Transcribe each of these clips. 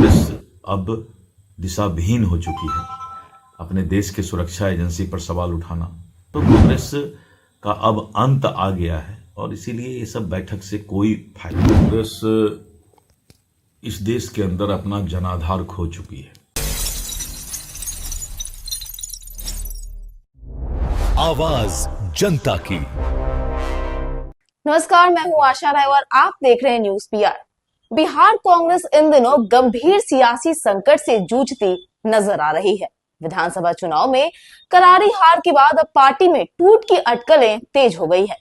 कांग्रेस अब दिशाविहीन हो चुकी है। अपने देश के सुरक्षा एजेंसी पर सवाल उठाना, तो कांग्रेस का अब अंत आ गया है और इसीलिए ये सब बैठक से कोई फायदा। कांग्रेस इस देश के अंदर अपना जनाधार खो चुकी है। आवाज जनता की। नमस्कार, मैं हूं आशा राय और आप देख रहे हैं न्यूज पीआर। बिहार कांग्रेस इन दिनों गंभीर सियासी संकट से जूझती नजर आ रही है। विधानसभा चुनाव में करारी हार के बाद अब पार्टी में टूट की अटकलें तेज हो गई है।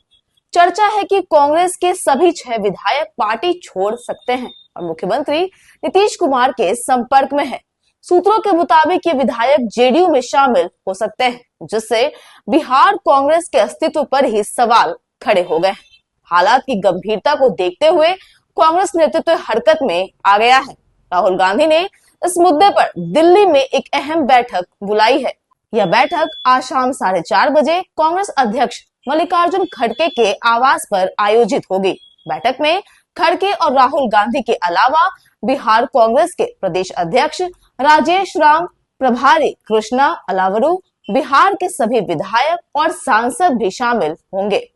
चर्चा है कि कांग्रेस के सभी 6 विधायक पार्टी छोड़ सकते हैं और मुख्यमंत्री नीतीश कुमार के संपर्क में है। सूत्रों के मुताबिक ये विधायक जेडीयू में शामिल हो सकते हैं, जिससे बिहार कांग्रेस के अस्तित्व पर ही सवाल खड़े हो गए हैं। हालात की गंभीरता को देखते हुए कांग्रेस नेतृत्व हरकत में आ गया है। राहुल गांधी ने इस मुद्दे पर दिल्ली में एक अहम बैठक बुलाई है। यह बैठक आज शाम 4:30 बजे कांग्रेस अध्यक्ष मल्लिकार्जुन खड़गे के आवास पर आयोजित होगी। बैठक में खड़गे और राहुल गांधी के अलावा बिहार कांग्रेस के प्रदेश अध्यक्ष राजेश राम, प्रभारी कृष्णा अलावरू, बिहार के सभी विधायक और सांसद भी शामिल होंगे।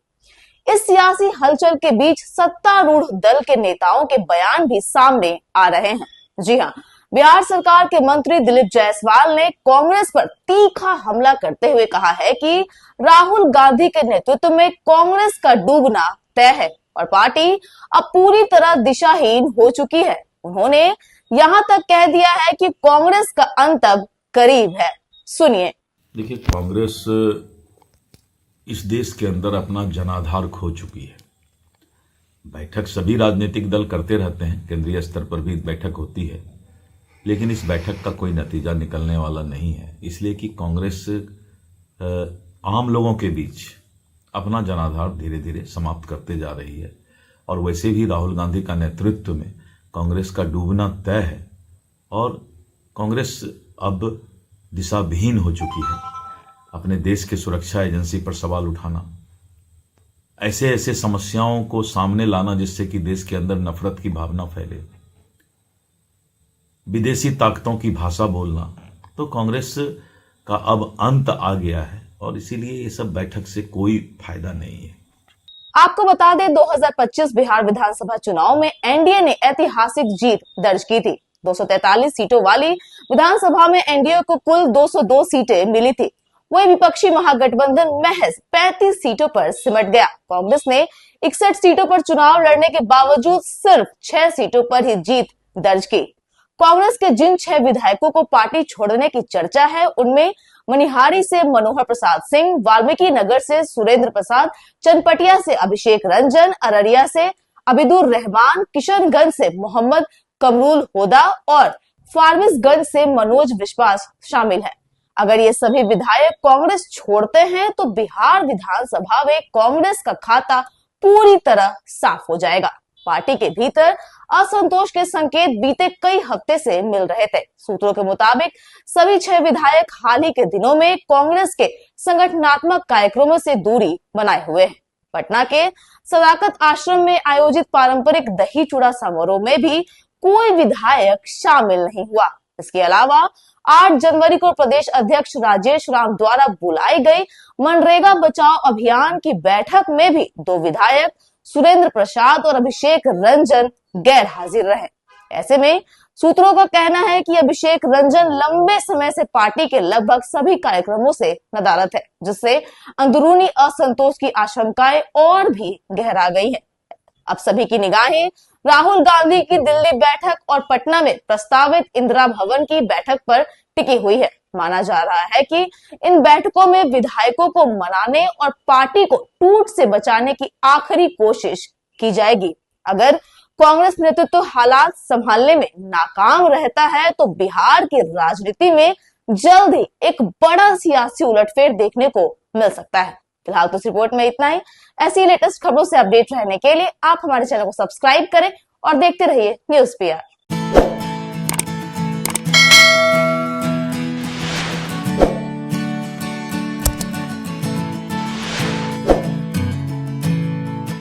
इस सियासी हलचल के बीच सत्तारूढ़ दल के नेताओं के बयान भी सामने आ रहे हैं। जी हां, बिहार सरकार के मंत्री दिलीप जायसवाल ने कांग्रेस पर तीखा हमला करते हुए कहा है कि राहुल गांधी के नेतृत्व में कांग्रेस का डूबना तय है और पार्टी अब पूरी तरह दिशाहीन हो चुकी है। उन्होंने यहां तक कह दिया है कि कांग्रेस का अंत अब करीब है। सुनिए। देखिए, कांग्रेस इस देश के अंदर अपना जनाधार खो चुकी है। बैठक सभी राजनीतिक दल करते रहते हैं, केंद्रीय स्तर पर भी बैठक होती है, लेकिन इस बैठक का कोई नतीजा निकलने वाला नहीं है, इसलिए कि कांग्रेस आम लोगों के बीच अपना जनाधार धीरे धीरे समाप्त करते जा रही है। और वैसे भी राहुल गांधी का नेतृत्व में कांग्रेस का डूबना तय है और कांग्रेस अब दिशाविहीन हो चुकी है। अपने देश के सुरक्षा एजेंसी पर सवाल उठाना, ऐसे ऐसे समस्याओं को सामने लाना जिससे कि देश के अंदर नफरत की भावना फैले, विदेशी ताकतों की भाषा बोलना, तो कांग्रेस का अब अंत आ गया है और इसीलिए ये सब बैठक से कोई फायदा नहीं है। आपको बता दें, 2025 बिहार विधानसभा चुनाव में एनडीए ने ऐतिहासिक जीत दर्ज की थी। 243 सीटों वाली विधानसभा में एनडीए को कुल 202 सीटें मिली थी। वही विपक्षी महागठबंधन महज 35 सीटों पर सिमट गया। कांग्रेस ने 61 सीटों पर चुनाव लड़ने के बावजूद सिर्फ 6 सीटों पर ही जीत दर्ज की। कांग्रेस के जिन 6 विधायकों को पार्टी छोड़ने की चर्चा है, उनमें मनिहारी से मनोहर प्रसाद सिंह, वाल्मीकि नगर से सुरेंद्र प्रसाद, चनपटिया से अभिषेक रंजन, अररिया से अबिदुर रहमान, किशनगंज से मोहम्मद कमरुल होदा और फारबिसगंज से मनोज विश्वास शामिल है। अगर ये सभी विधायक कांग्रेस छोड़ते हैं तो बिहार विधानसभा में कांग्रेस का खाता पूरी तरह साफ हो जाएगा। पार्टी के भीतर असंतोष के संकेत बीते कई हफ्ते से मिल रहे थे। सूत्रों के मुताबिक सभी 6 विधायक हाल ही के दिनों में कांग्रेस के संगठनात्मक कार्यक्रमों से दूरी बनाए हुए हैं। पटना के सदाकत आश्रम में आयोजित पारंपरिक दही चूड़ा समारोह में भी कोई विधायक शामिल नहीं हुआ। इसके अलावा 8 जनवरी को प्रदेश अध्यक्ष राजेश राम द्वारा बुलाई गई मनरेगा बचाओ अभियान की बैठक में भी 2 विधायक सुरेंद्र प्रसाद और अभिषेक रंजन गैर हाजिर रहे। ऐसे में सूत्रों का कहना है कि अभिषेक रंजन लंबे समय से पार्टी के लगभग सभी कार्यक्रमों से नदारद है, जिससे अंदरूनी असंतोष की आशंकाएं और भी गहरा गई है। अब सभी की निगाहें राहुल गांधी की दिल्ली बैठक और पटना में प्रस्तावित इंदिरा भवन की बैठक पर टिकी हुई है। माना जा रहा है कि इन बैठकों में विधायकों को मनाने और पार्टी को टूट से बचाने की आखिरी कोशिश की जाएगी। अगर कांग्रेस नेतृत्व हालात संभालने में नाकाम रहता है तो बिहार की राजनीति में जल्द ही एक बड़ा सियासी उलटफेर देखने को मिल सकता है। फिलहाल तो इस रिपोर्ट में इतना ही। ऐसी लेटेस्ट खबरों से अपडेट रहने के लिए आप हमारे चैनल को सब्सक्राइब करें और देखते रहिए न्यूज पीआर।